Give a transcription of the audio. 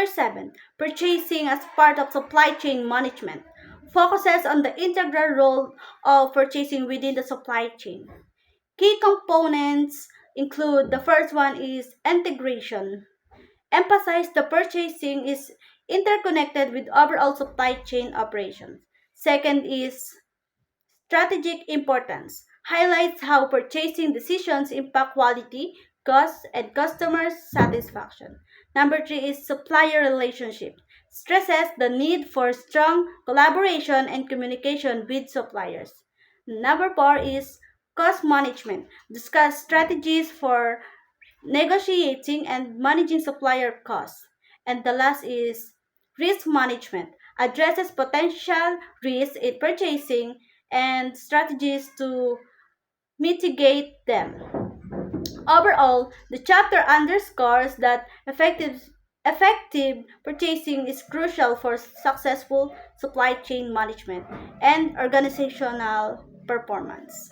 7, purchasing as part of supply chain management, focuses on the integral role of purchasing within the supply chain. Key components include the first one is integration. Emphasize the purchasing is interconnected with overall supply chain operations. Second is strategic importance. Highlights how purchasing decisions impact quality, cost, and customer satisfaction. Number 3 is supplier relationship. Stresses the need for strong collaboration and communication with suppliers. Number 4 is cost management. Discuss strategies for negotiating and managing supplier costs. And the last is risk management, addresses potential risks in purchasing and strategies to mitigate them. Overall, the chapter underscores that effective purchasing is crucial for successful supply chain management and organizational performance.